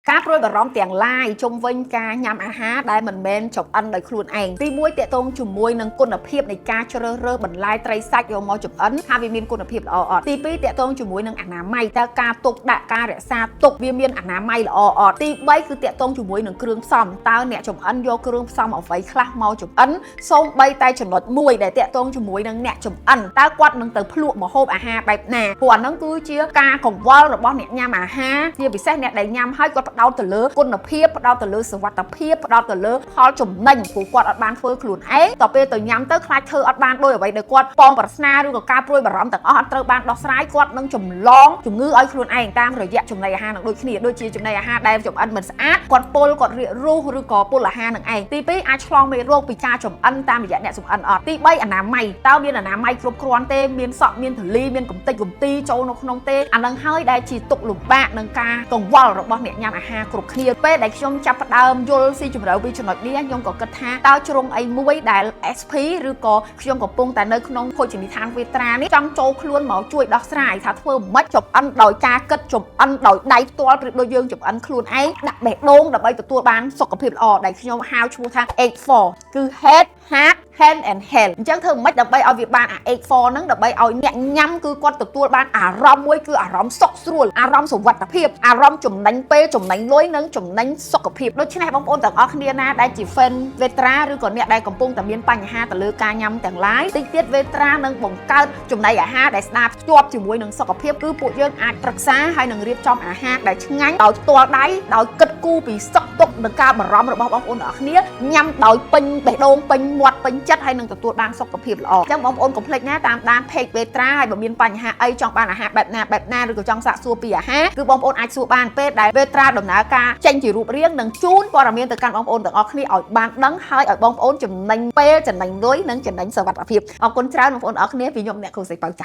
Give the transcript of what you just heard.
ការព្រួយបារម្ភទាំងឡាយជុំវិញការញ៉ាំអាហារដែលមិនមែនចម្អិនដោយខ្លួនឯងទី1តាក់ទងជាមួយនឹងគុណភាពនៃការជ្រើសរើសបន្លែត្រីសាច់យកមកចម្អិនថាវាមានគុណភាពល្អអត់ទី2តាក់ទងជាមួយនឹងអនាម័យតើការទុកដាក់ការរក្សាទុកវាមានអនាម័យល្អអត់ទី3គឺតាក់ទងជាមួយនឹងគ្រឿងផ្សំតើអ្នកចម្អិនយកគ្រឿងផ្សំអ្វីខ្លះមកចម្អិនសូម្បីតែចំណុចមួយដែលតាក់ទងជាមួយនឹងអ្នកចម្អិនតើគាត់នឹងទៅភ្លក់ម្ហូបអាហារបែបណាព្រោះអាហ្នឹងគឺជាការកង្វល់របស់អ្នកញ៉ាំអាហារជាពិសេសអ្នកដែលញ៉ាំហើយគាត់ផ្ដោតទៅលើគុណភាពផ្ដោតទៅលើសុវត្ថិភាពផ្ដោតទៅលើផលចំណេញព្រោះគាត់អត់បានធ្វើខ្លួនឯងតទៅពេលទៅញ៉ាំទៅខ្លាចធ្វើអត់បានដោយអ្វីដែលគាត់ប៉ងប្រាថ្នាឬក៏ការព្រួយបារម្ភទាំងអស់អត់ត្រូវបានដោះស្រាយគាត់នឹងចម្លងជំងឺឲ្យខ្លួនឯងតាមរយៈចំណីអាហារនឹងដូចគ្នាដូចជាចំណីអាហារដែលចម្អិនមិនស្អាតគាត់ពុលគាត់រាករូសឬក៏ពុលអាហារនឹងឯងទី2អាចឆ្លងមេរោគពីការចម្អិនតាមរយៈអ្នកចម្អិនអត់ទី3អនាម័យតើមានអនាម័យគ្រប់គ្រាន់ទេមានសក់មានធលីមានកំទេចកំទីចូលនៅក្នុងទេអានឹងហើយដែលជាទុកលំបាកនឹងការកង្វល់របស់អ្នកញ៉ាំអាហារគ្រប់គ្នាពេលដែលខ្ញុំចាប់ផ្ដើមយល់ស៊ីជម្រៅពីចំណុចនេះខ្ញុំក៏គិតថាតើជ្រុងអីមួយដែល SP ឬក៏ខ្ញុំកំពុងតែនៅក្នុងភោជនីយដ្ឋានវេត្រានេះចង់ចូលខ្លួនមកជួយដោះស្រាយថាធ្វើម៉េចចម្អិនដោយការគិតចម្អិនដោយដៃផ្ទាល់ព្រឹកដូចយើងចម្អិនខ្លួនឯងដាក់បេះដូងដើម្បីទទួលបានសុខភាពល្អដែលខ្ញុំហៅឈ្មោះថា H4 គឺ Head Heart Hand and Health អញ្ចឹងធ្វើម៉េចដើម្បីឲ្យវាបានអា H4 ហ្នឹងដើម្បីឲ្យអ្នកញ៉ាំគឺគាត់ទទួលបានអារម្មណ៍មួយគឺអារម្មណ៍សុខស្រួលអារម្មណ៍សុវត្ថិភាពអារម្មណ៍ចំណេញពេលចំណេញលុយនិងចំណេញសុខភាពដូច្នេះបងប្អូនទាំងអស់គ្នាណាដែលជា fan Vetra ឬក៏អ្នកដែលកំពុងតែមានបញ្ហាទៅលើការញ៉ាំទាំងឡាយតិចទៀត Vetra នឹងបង្កើតចំណីអាហារដែលស្ដាប់ភ្ជាប់ជាមួយនឹងសុខភាពគឺពួកយើងអាចប្រឹក្សាហើយនឹងរៀបចំអាហារដែលឆ្ងាញ់ដោយផ្ទាល់ដៃដោយគិតគូរពីសុខទុក្ខនិងការបារម្ភរបស់បងប្អូនទាំងអស់គ្នាញ៉ាំដោយពេញបេះដូងពេញមាត់ពេញចិត្តហើយនឹងទទួលបានសុខភាពល្អអញ្ចឹងបងប្អូនកុំភ្លេចណាតាមដាន page Vetra ហើយបើមានបញ្ហាអីចង់បានអាហារបែបណាឬក៏ចង់សាកសួរពីអាហារគឺបងប្អូនអាចសួរបានពេលដែល Vetra ដំណើរការចេញជារូបរាងនិងជូនព័ត៌មានទៅកាន់បងប្អូនទាំងអស់គ្នាឲ្យបានដឹងហើយឲ្យបងប្អូនចំណេញពេលចំណេញលុយនិងចំណេញសុវត្ថិភាពអរគុណច្រើនបងប្អូនទាំងអស់គ្នាពីខ្ញុំអ្នកគ្រូសីពៅចាស់